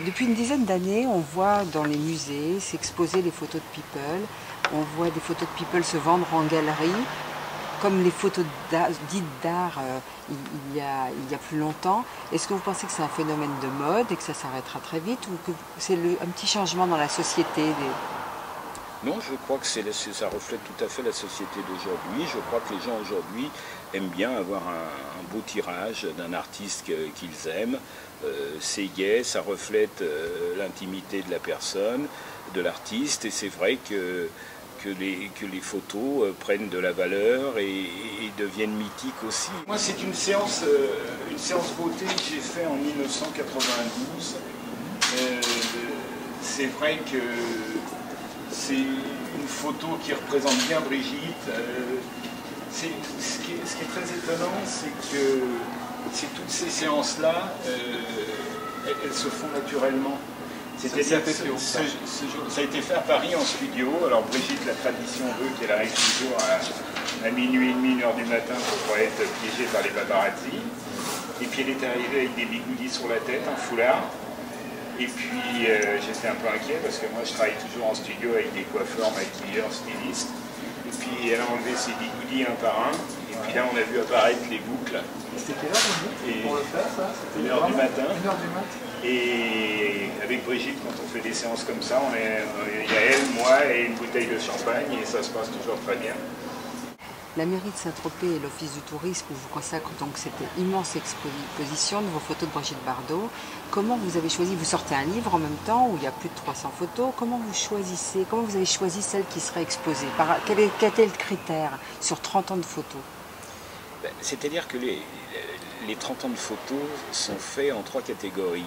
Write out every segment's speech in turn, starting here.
Depuis une dizaine d'années, on voit dans les musées s'exposer les photos de people. On voit des photos de people se vendre en galerie, comme les photos dites d'art il y a plus longtemps. Est-ce que vous pensez que c'est un phénomène de mode et que ça s'arrêtera très vite, ou que c'est un petit changement dans la société Non, je crois que ça reflète tout à fait la société d'aujourd'hui. Je crois que les gens aujourd'hui aiment bien avoir un beau tirage d'un artiste qu'ils aiment. C'est gai, ça reflète l'intimité de la personne, de l'artiste, et c'est vrai que les photos prennent de la valeur et deviennent mythiques aussi. Moi, c'est une séance beauté que j'ai faite en 1992. C'est vrai que c'est une photo qui représente bien Brigitte. Ce qui est très étonnant, c'est que toutes ces séances-là, elles se font naturellement. C'est-à-dire que ça a été fait à Paris en studio. Alors Brigitte, la tradition veut qu'elle arrive toujours à minuit et demi, 1h du matin pour pas être piégée par les paparazzi. Et puis elle est arrivée avec des bigoudis sur la tête, un foulard. Et puis j'étais un peu inquiet parce que moi je travaille toujours en studio avec des coiffeurs, maquilleurs, stylistes. Et puis elle a enlevé ses bigoudis un par un. Et puis là on a vu apparaître les boucles. C'était quelle heure pour le faire ça? 1h du matin. 1h du matin. Et avec Brigitte, quand on fait des séances comme ça, il y a elle, moi et une bouteille de champagne et ça se passe toujours très bien. La mairie de Saint-Tropez et l'Office du tourisme vous consacrent donc cette immense exposition de vos photos de Brigitte Bardot. Comment vous avez choisi? Vous sortez un livre en même temps où il y a plus de 300 photos. Comment vous avez choisi celle qui serait exposée? Quel était le critère sur 30 ans de photos? C'est-à-dire que les 30 ans de photos sont faits en 3 catégories.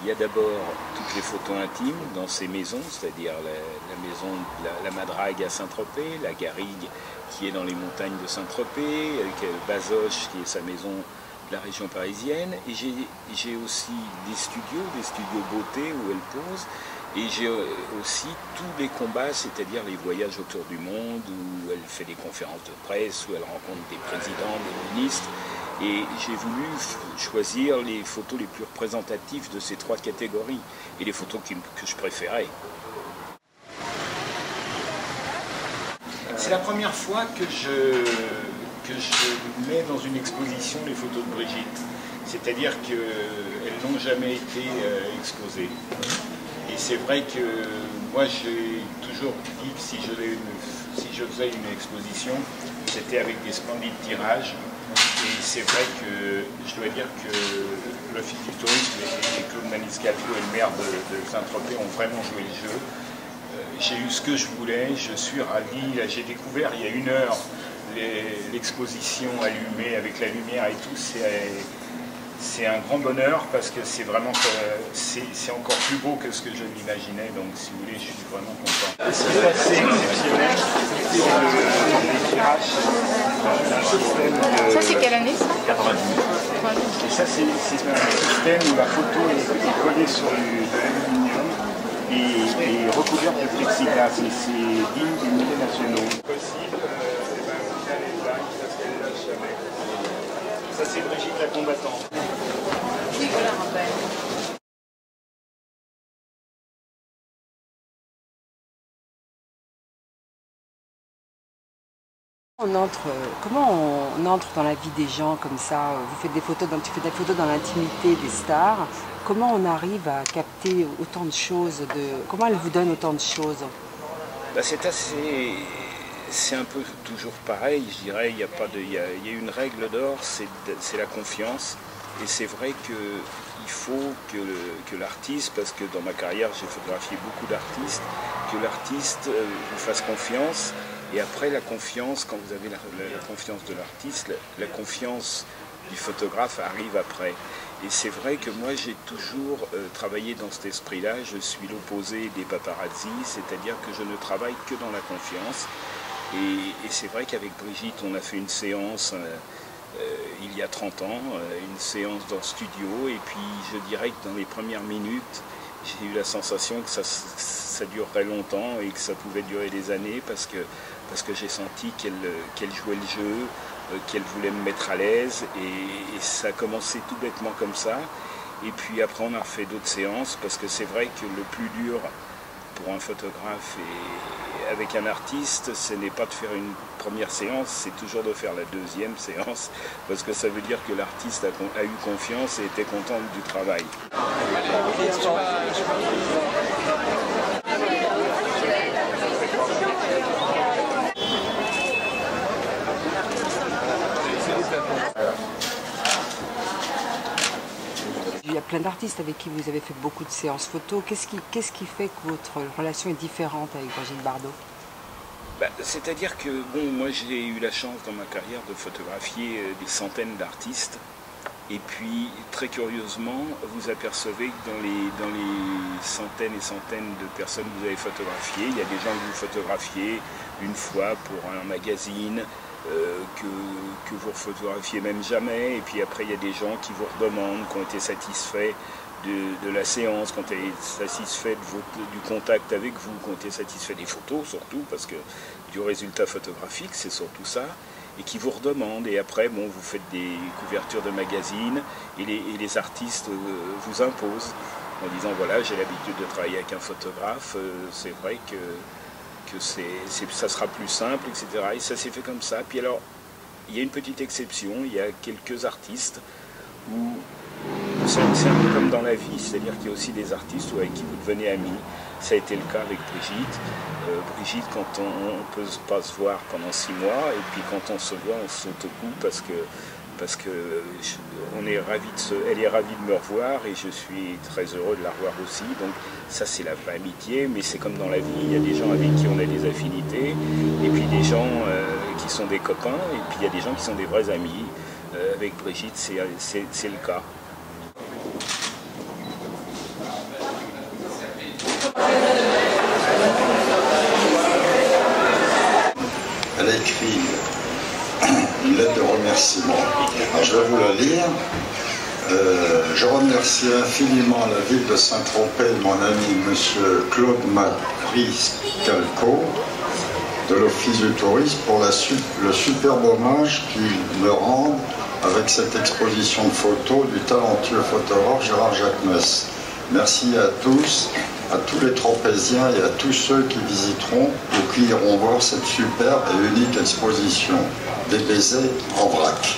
Il y a d'abord toutes les photos intimes dans ces maisons, c'est-à-dire la maison de la Madrague à Saint-Tropez, la Garrigue qui est dans les montagnes de Saint-Tropez, Bazoches qui est sa maison de la région parisienne. Et j'ai aussi des studios beauté où elle pose. Et j'ai aussi tous les combats, c'est-à-dire les voyages autour du monde, où elle fait des conférences de presse, où elle rencontre des présidents, des ministres. Et j'ai voulu choisir les photos les plus représentatives de ces 3 catégories, et les photos que je préférais. C'est la première fois que je mets dans une exposition les photos de Brigitte. C'est-à-dire qu'elles n'ont jamais été exposées. Et c'est vrai que moi j'ai toujours dit que si je faisais une exposition, c'était avec des splendides tirages. Et c'est vrai que je dois dire que l'Office du tourisme et Claude Maniscalco et le maire de Saint-Tropez ont vraiment joué le jeu. J'ai eu ce que je voulais, je suis ravi. J'ai découvert il y a 1 heure l'exposition allumée avec la lumière et tout. C'est un grand bonheur parce que c'est vraiment c'est encore plus beau que ce que je m'imaginais. Donc si vous voulez, je suis vraiment content. C'est assez exceptionnel. Ça c'est quelle année ça? 90. Et ça c'est un système où la photo est collée sur de l'aluminium et recouverte de plexiglas. Et c'est digne des musées nationaux. Possible, ça c'est Brigitte la combattante. Oui, voilà, Raphaël. Comment on entre dans la vie des gens comme ça? Tu fais des photos dans l'intimité des stars. Comment on arrive à capter autant de choses? Comment elles vous donnent autant de choses? C'est un peu toujours pareil, je dirais. Il y a une règle d'or, c'est la confiance. Et c'est vrai qu'il faut que l'artiste, parce que dans ma carrière j'ai photographié beaucoup d'artistes, que l'artiste vous fasse confiance. Et après la confiance, quand vous avez la confiance de l'artiste, la confiance du photographe arrive après. Et c'est vrai que moi j'ai toujours travaillé dans cet esprit-là. Je suis l'opposé des paparazzi, c'est-à-dire que je ne travaille que dans la confiance. Et c'est vrai qu'avec Brigitte, on a fait une séance il y a 30 ans, une séance dans le studio. Et puis je dirais que dans les premières minutes, j'ai eu la sensation que ça durerait longtemps et que ça pouvait durer des années parce que j'ai senti qu'elle jouait le jeu, qu'elle voulait me mettre à l'aise et ça a commencé tout bêtement comme ça. Et puis après on a refait d'autres séances parce que c'est vrai que le plus dur pour un photographe et avec un artiste, ce n'est pas de faire une première séance, c'est toujours de faire la deuxième séance parce que ça veut dire que l'artiste a eu confiance et était content du travail. Il y a plein d'artistes avec qui vous avez fait beaucoup de séances photos. Qu'est-ce qui fait que votre relation est différente avec Brigitte Bardot? C'est-à-dire que moi j'ai eu la chance dans ma carrière de photographier des centaines d'artistes. Et puis, très curieusement, vous apercevez que dans les centaines et centaines de personnes que vous avez photographiées, il y a des gens que vous photographiez une fois pour un magazine, que vous ne photographiez même jamais. Et puis après, il y a des gens qui vous redemandent, qui ont été satisfaits de la séance, qui ont été satisfaits du contact avec vous, qui ont été satisfaits des photos surtout, parce que du résultat photographique, c'est surtout ça. Et qui vous redemandent. Et après, vous faites des couvertures de magazines et les artistes vous imposent en disant voilà, j'ai l'habitude de travailler avec un photographe, c'est vrai que ça sera plus simple, etc. Et ça s'est fait comme ça. Puis alors, il y a une petite exception, il y a quelques artistes où c'est un peu comme dans la vie, c'est-à-dire qu'il y a aussi des artistes avec qui vous devenez amis. Ça a été le cas avec Brigitte. Brigitte, quand on ne peut pas se voir pendant 6 mois, et puis quand on se voit, on se saute au cou parce que elle est ravie de me revoir et je suis très heureux de la revoir aussi. Donc ça, c'est la vraie amitié, mais c'est comme dans la vie, il y a des gens avec qui on a des affinités, et puis des gens qui sont des copains, et puis il y a des gens qui sont des vrais amis. Avec Brigitte, c'est le cas. Elle a écrit une lettre de remerciement. Alors, je vais vous la lire. Je remercie infiniment la ville de Saint-Tropez, mon ami monsieur Claude-Marie Scalco, de l'Office du tourisme, pour le superbe hommage qu'ils me rendent avec cette exposition de photos du talentueux photographe Gérard Jacquemesse. Merci à tous les Tropéziens et à tous ceux qui visiteront ou qui iront voir cette superbe et unique exposition des baisers en vrac.